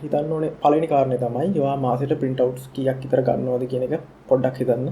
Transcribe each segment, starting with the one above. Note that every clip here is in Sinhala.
හිතන්න ඕනේ පළවෙනි කාරණේ තමයි ඔයා මාසෙට print outs කීයක් විතර ගන්නවද කියන එක පොඩ්ඩක් හිතන්න.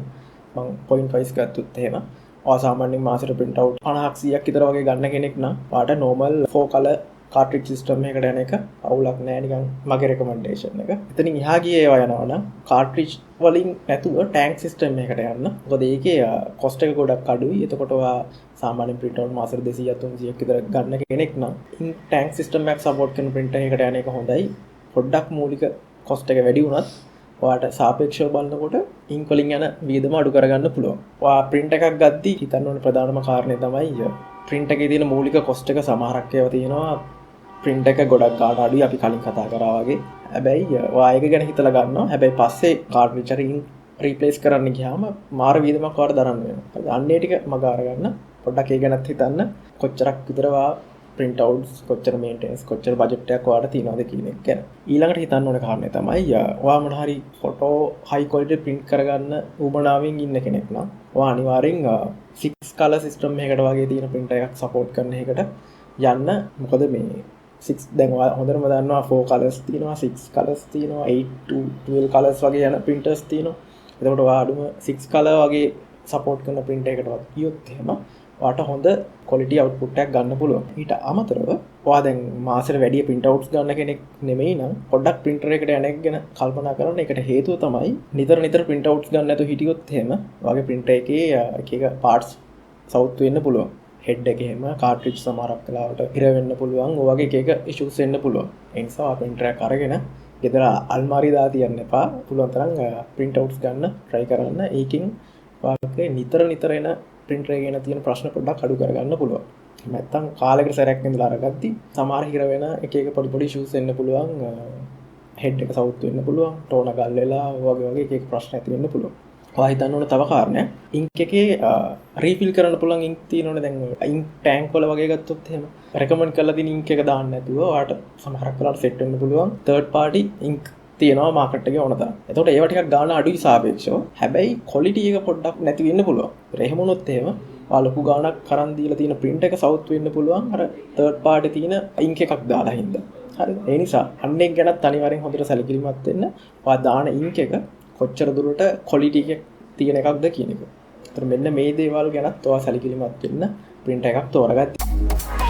මම point wise ගත්තොත් එහෙම ඔයා සාමාන්‍යයෙන් මාසෙට print out 50ක් 100ක් විතර වගේ ගන්න කෙනෙක් නම් ඔයාට normal 4 color cartridge system එකකට යන එක අවුලක් නෑ නිකන් මගේ recommendation එක. එතනින් එහා ගියේ ඒවා යනවා නම් cartridge වලින් නැතුව tank system එකකට යන්න. මොකද ඒකේ cost එක ගොඩක් අඩුයි. එතකොට ඔයා සාමාන්‍යයෙන් print out මාසෙට 200 300ක් විතර ගන්න කෙනෙක් නම් tank system එකක් support කරන printer එකකට යන එක හොඳයි. පොඩ්ඩක් මූලික කොස්ට් එක වැඩි වුණත් ඔයාට සාපේක්ෂව බලනකොට ඉන්ක් වලින් යන වියදම අඩු කරගන්න පුළුවන්. ඔයා print එකක් ගද්දි හිතන්න ඕනේ ප්‍රධානම කාරණේ තමයි print එකේ තියෙන මූලික කොස්ට් එක සමහරක් ඒවා තියෙනවා print එක ගොඩක් ගන්න අඩුයි අපි කලින් කතා කරා වගේ. හැබැයි ඔයා ඒක ගැන හිතලා ගන්නවා. හැබැයි පස්සේ cartridge එක replace කරන්න ගියාම මාර වියදමක් ඔයාට දරන්න වෙනවා. අන්නේ ටික මග අරගන්න පොඩ්ඩක් ඒ ගැනත් හිතන්න කොච්චරක් විතර ඔයා print outs කොච්චර maintenance කොච්චර budget එකක් ඔයාලට තියෙනවද කියන එක ගැන. ඊළඟට හිතන්න ඕන කාරණේ තමයි ඔයා මොන හරි photo high quality print කරගන්න උවමනාවෙන් ඉන්න කෙනෙක් නම් ඔයා අනිවාර්යෙන් 6 color system එකකට වගේ තියෙන printer එකක් support කරන එකකට යන්න. මොකද මේ 6 දැන් ඔයා හොඳටම දන්නවා 4 colors තියෙනවා 6 colors තියෙනවා 8 to 12 colors වගේ යන printers තියෙනවා. එතකොට ඔයා අඩුම 6 color වගේ support කරන printer එකකටවත් ගියොත් එහෙම ඔයාට හොඳ quality output එකක් ගන්න පුළුවන්. ඊට අමතරව ඔයා දැන් මාසෙට වැඩි print outs ගන්න කෙනෙක් නෙමෙයි නම් පොඩ්ඩක් printer එකට යන එක ගැන කල්පනා කරන්න. ඒකට හේතුව තමයි නිතර print outs ගන්න නැතුව හිටියොත් එහෙම ඔයාගේ printer එකේ එක එක parts සවුත් වෙන්න පුළුවන්. head එකේ එහෙම cartridge සමහරක් වෙලාවට ඉර වෙන්න පුළුවන්. ඔයගේ එක එක issues එන්න පුළුවන්. ඒ නිසා ඔයා printer එක අරගෙන ගෙදර අල්මාරිය දා තියන්න එපා. පුළුවන් තරම් print outs ගන්න try කරන්න. ඒකෙන් ඔයාගේ නිතර එන printer එකේ ගැන තියෙන ප්‍රශ්න පොඩ්ඩක් අඩු කරගන්න පුළුවන්. නැත්තම් කාලයකට සැරයක් ඉඳලා අරගද්දි සමහර හිර වෙන එක පොඩි issues එන්න පුළුවන්. head එක සවුත් වෙන්න පුළුවන්. tone ගල් වෙලා වගේ එක ප්‍රශ්න ඇති වෙන්න පුළුවන්. ඔයා හිතන්න ඕන තව කාරණයක් ink එකේ refill කරන්න පුළුවන් ink තියෙනවනේ. දැන් ink tank වල වගේ ගත්තොත් එහෙම recommend කරලා තියෙන ink එක දාන්න නැතුව ඔයාට සමහරක් වෙලාවට set වෙන්න පුළුවන් third party ink තියෙනවා මාකට් එකේ ඕන තරම්. එතකොට ඒවා ටිකක් ගන්න අඩුයි සාපේක්ෂව. හැබැයි quality එක පොඩ්ඩක් නැති වෙන්න පුළුවන්. එහෙම වුණොත් එහෙම ඔයා ලොකු ගාණක් කරන් දීලා තියෙන print එක සවුත් වෙන්න පුළුවන් අර third party තියෙන ink එකක් දාලා හින්දා. හරිද? ඒ නිසා අන්න එක ගැනත් අනිවාර්යෙන් හොඳට සැලකිලිමත් වෙන්න. ඔයා දාන ink එක කොච්චර දුරට quality එක තියෙන එකක්ද කියන එක. ඒතර මෙන්න මේ දේවල් ගැනත් ඔයා සැලකිලිමත් වෙන්න print එකක් තෝරගත්තා.